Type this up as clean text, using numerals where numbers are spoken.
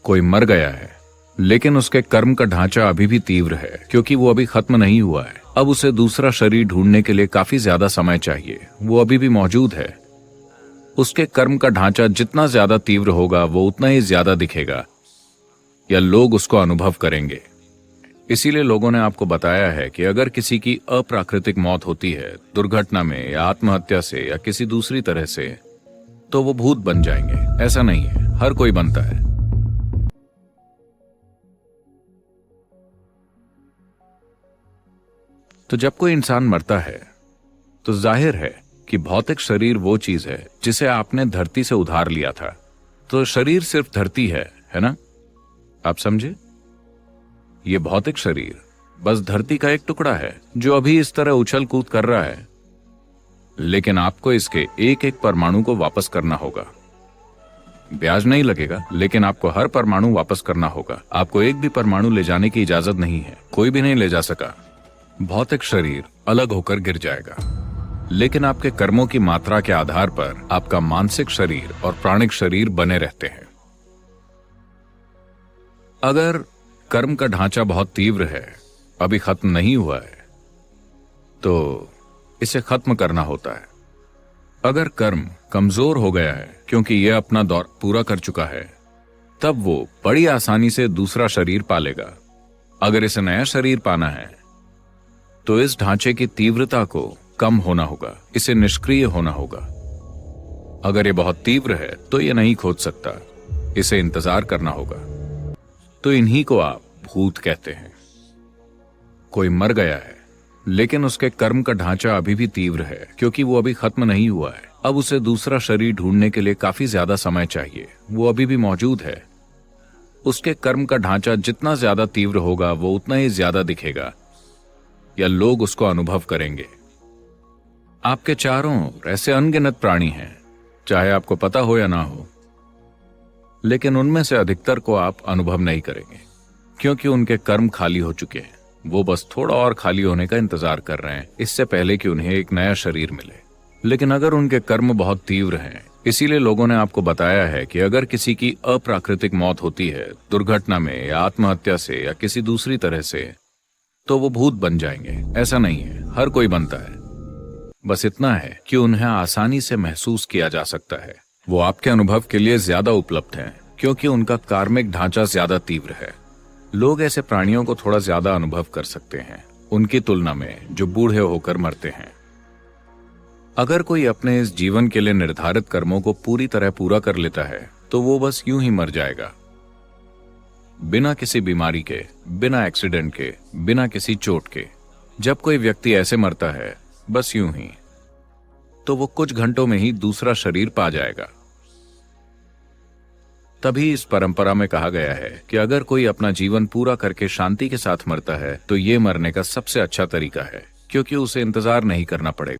कोई मर गया है, लेकिन उसके कर्म का ढांचा अभी भी तीव्र है, क्योंकि वो अभी खत्म नहीं हुआ है। अब उसे दूसरा शरीर ढूंढने के लिए काफी ज्यादा समय चाहिए। वो अभी भी मौजूद है। उसके कर्म का ढांचा जितना ज्यादा तीव्र होगा, वो उतना ही ज्यादा दिखेगा या लोग उसको अनुभव करेंगे। इसीलिए लोगों ने आपको बताया है कि अगर किसी की अप्राकृतिक मौत होती है, दुर्घटना में या आत्महत्या से या किसी दूसरी तरह से, तो वो भूत बन जाएंगे। ऐसा नहीं है, हर कोई बनता है। तो जब कोई इंसान मरता है तो जाहिर है कि भौतिक शरीर वो चीज है जिसे आपने धरती से उधार लिया था। तो शरीर सिर्फ धरती है ना? आप समझे? ये भौतिक शरीर बस धरती का एक टुकड़ा है जो अभी इस तरह उछल कूद कर रहा है, लेकिन आपको इसके एक एक परमाणु को वापस करना होगा। ब्याज नहीं लगेगा, लेकिन आपको हर परमाणु वापस करना होगा। आपको एक भी परमाणु ले जाने की इजाजत नहीं है, कोई भी नहीं ले जा सका। भौतिक शरीर अलग होकर गिर जाएगा, लेकिन आपके कर्मों की मात्रा के आधार पर आपका मानसिक शरीर और प्राणिक शरीर बने रहते हैं। अगर कर्म का ढांचा बहुत तीव्र है, अभी खत्म नहीं हुआ है, तो इसे खत्म करना होता है। अगर कर्म कमजोर हो गया है क्योंकि यह अपना दौर पूरा कर चुका है, तब वो बड़ी आसानी से दूसरा शरीर पालेगा। अगर इसे नया शरीर पाना है तो इस ढांचे की तीव्रता को कम होना होगा, इसे निष्क्रिय होना होगा। अगर ये बहुत तीव्र है तो ये नहीं खोज सकता, इसे इंतजार करना होगा। तो इन्हीं को आप भूत कहते हैं। कोई मर गया है, लेकिन उसके कर्म का ढांचा अभी भी तीव्र है, क्योंकि वो अभी खत्म नहीं हुआ है। अब उसे दूसरा शरीर ढूंढने के लिए काफी ज्यादा समय चाहिए। वो अभी भी मौजूद है। उसके कर्म का ढांचा जितना ज्यादा तीव्र होगा, वो उतना ही ज्यादा दिखेगा या लोग उसको अनुभव करेंगे। आपके चारों ओर ऐसे अनगिनत प्राणी हैं, चाहे आपको पता हो या ना हो, लेकिन उनमें से अधिकतर को आप अनुभव नहीं करेंगे, क्योंकि उनके कर्म खाली हो चुके हैं। वो बस थोड़ा और खाली होने का इंतजार कर रहे हैं, इससे पहले कि उन्हें एक नया शरीर मिले। लेकिन अगर उनके कर्म बहुत तीव्र हैं, इसीलिए लोगों ने आपको बताया है कि अगर किसी की अप्राकृतिक मौत होती है, दुर्घटना में या आत्महत्या से या किसी दूसरी तरह से, तो वो भूत बन जाएंगे। ऐसा नहीं है, हर कोई बनता है। बस इतना है कि उन्हें आसानी से महसूस किया जा सकता है। वो आपके अनुभव के लिए ज्यादा उपलब्ध हैं, क्योंकि उनका कार्मिक ढांचा ज्यादा तीव्र है। लोग ऐसे प्राणियों को थोड़ा ज्यादा अनुभव कर सकते हैं उनकी तुलना में जो बूढ़े होकर मरते हैं। अगर कोई अपने इस जीवन के लिए निर्धारित कर्मों को पूरी तरह पूरा कर लेता है, तो वो बस यूं ही मर जाएगा, बिना किसी बीमारी के, बिना एक्सीडेंट के, बिना किसी चोट के। जब कोई व्यक्ति ऐसे मरता है, बस यूं ही, तो वो कुछ घंटों में ही दूसरा शरीर पा जाएगा। तभी इस परंपरा में कहा गया है कि अगर कोई अपना जीवन पूरा करके शांति के साथ मरता है, तो ये मरने का सबसे अच्छा तरीका है, क्योंकि उसे इंतजार नहीं करना पड़ेगा।